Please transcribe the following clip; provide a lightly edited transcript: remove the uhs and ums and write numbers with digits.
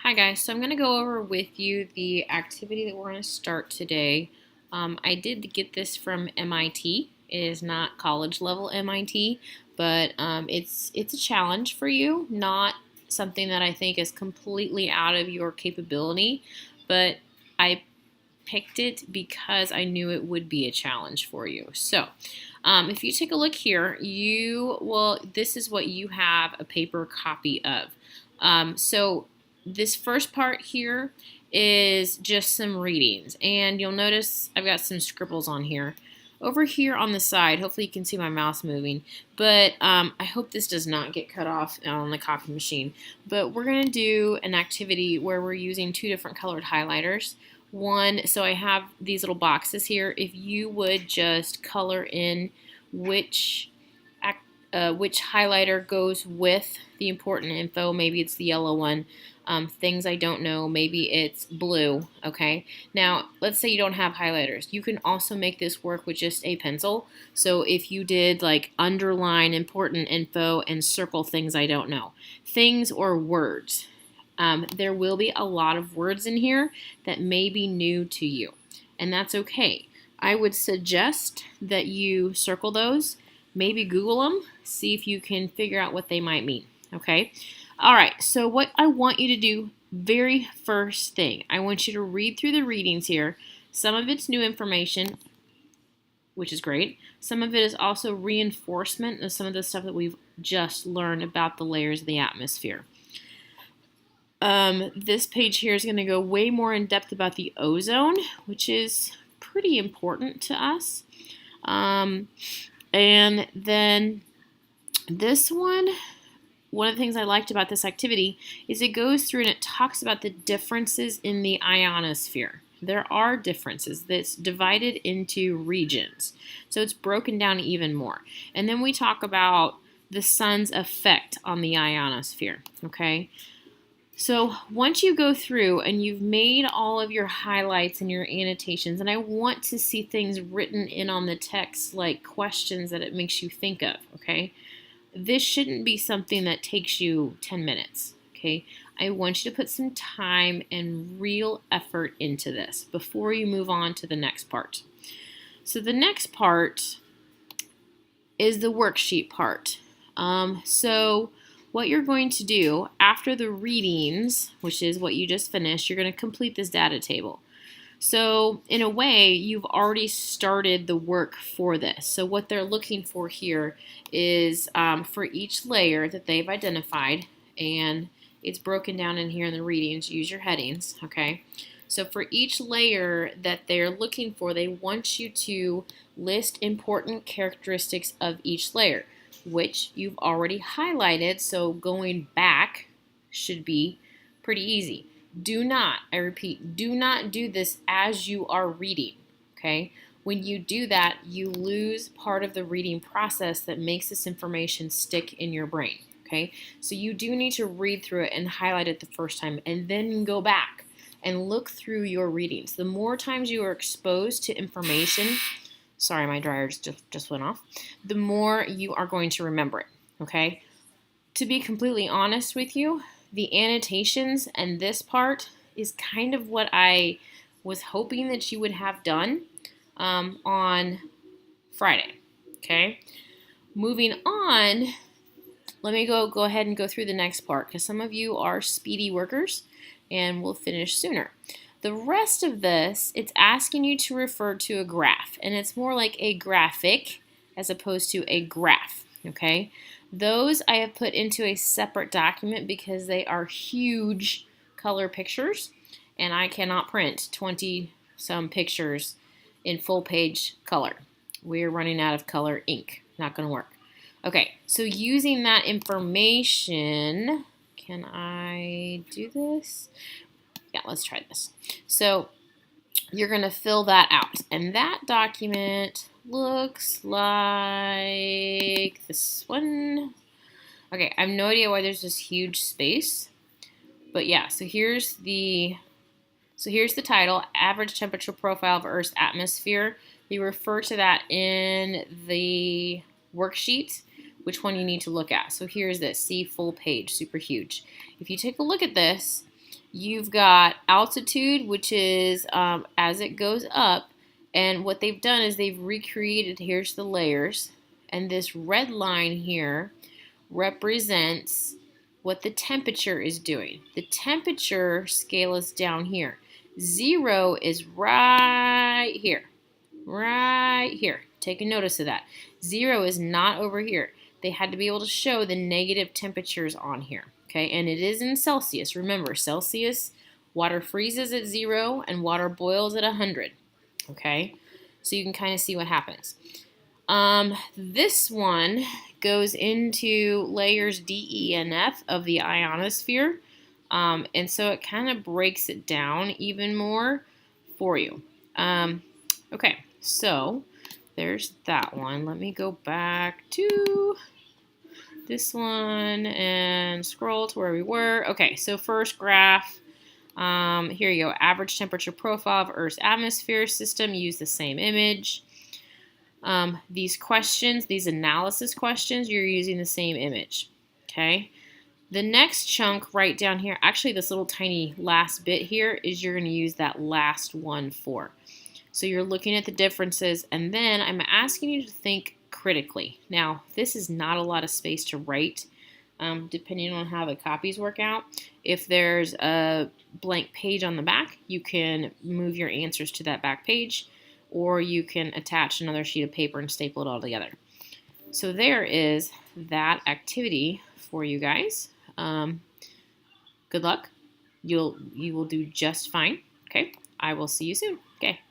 Hi guys, so I'm going to go over with you the activity that we're going to start today. I did get this from MIT. It is not college level MIT, but it's a challenge for you, not something that I think is completely out of your capability, but I picked it because I knew it would be a challenge for you. So if you take a look here, this is what you have a paper copy of. So this first part here is just some readings, and you'll notice I've got some scribbles on here. Over here on the side, hopefully you can see my mouse moving, but I hope this does not get cut off on the copy machine. But we're going to do an activity where we're using two different colored highlighters. So I have these little boxes here. If you would just color in which highlighter goes with the important info. Maybe it's the yellow one. Things I don't know, maybe it's blue, okay? Now, let's say you don't have highlighters. You can also make this work with just a pencil. So if you did like underline important info and circle things I don't know, things or words. There will be a lot of words in here that may be new to you, and that's okay. I would suggest that you circle those, maybe Google them, see if you can figure out what they might mean, okay? All right, so what I want you to do, very first thing, I want you to read through the readings here. Some of it's new information, which is great. Some of it is also reinforcement of some of the stuff that we've just learned about the layers of the atmosphere. This page here is going to go way more in depth about the ozone, which is pretty important to us. And then this one of the things I liked about this activity is it goes through and it talks about the differences in the ionosphere. There are differences that's divided into regions. So it's broken down even more. And then we talk about the sun's effect on the ionosphere, okay? So once you go through and you've made all of your highlights and your annotations, and I want to see things written in on the text like questions that it makes you think of, okay? This shouldn't be something that takes you 10 minutes, okay? I want you to put some time and real effort into this before you move on to the next part. So the next part is the worksheet part. So what you're going to do after the readings, which is what you just finished, you're going to complete this data table. So in a way, you've already started the work for this. So what they're looking for here is for each layer that they've identified, and it's broken down in here in the readings, use your headings, okay? So for each layer that they're looking for, they want you to list important characteristics of each layer, which you've already highlighted, so going back should be pretty easy. Do not, I repeat, do not do this as you are reading, okay? When you do that, you lose part of the reading process that makes this information stick in your brain, okay? So you do need to read through it and highlight it the first time and then go back and look through your readings. The more times you are exposed to information, sorry, my dryer just went off, the more you are going to remember it, okay? To be completely honest with you, the annotations and this part is kind of what I was hoping that you would have done on Friday, okay? Moving on, let me go ahead and go through the next part because some of you are speedy workers and we'll finish sooner. The rest of this, it's asking you to refer to a graph, and it's more like a graphic as opposed to a graph, okay? Those I have put into a separate document because they are huge color pictures, and I cannot print 20-some pictures in full page color. We're running out of color ink. Not going to work. Okay, so using that information, can I do this? Yeah, let's try this. So you're going to fill that out. And that document looks like this one. Okay, I have no idea why there's this huge space. But yeah, so here's the title, Average Temperature Profile of Earth's Atmosphere. We refer to that in the worksheet, which one you need to look at. So here's this, see full page, super huge. If you take a look at this, You've got altitude, which is as it goes up. And what they've done is they've recreated, here's the layers. And this red line here represents what the temperature is doing. The temperature scale is down here. 0 is right here. Right here. Take a notice of that. 0 is not over here. They had to be able to show the negative temperatures on here. Okay, and it is in Celsius. Remember, Celsius, water freezes at 0 and water boils at 100. Okay, so you can kind of see what happens. This one goes into layers D, E, and F of the ionosphere. And so it kind of breaks it down even more for you. Okay, so there's that one. Let me go back to this one and scroll to where we were. Okay, so first graph. Here you go. Average temperature profile of Earth's atmosphere system. Use the same image. These questions, these analysis questions, you're using the same image. Okay. The next chunk right down here, actually this little tiny last bit here is you're going to use that last one for. So you're looking at the differences, and then I'm asking you to think critically. Now, this is not a lot of space to write, depending on how the copies work out. If there's a blank page on the back, you can move your answers to that back page, or you can attach another sheet of paper and staple it all together. So there is that activity for you guys. Good luck. You will do just fine. Okay, I will see you soon. Okay.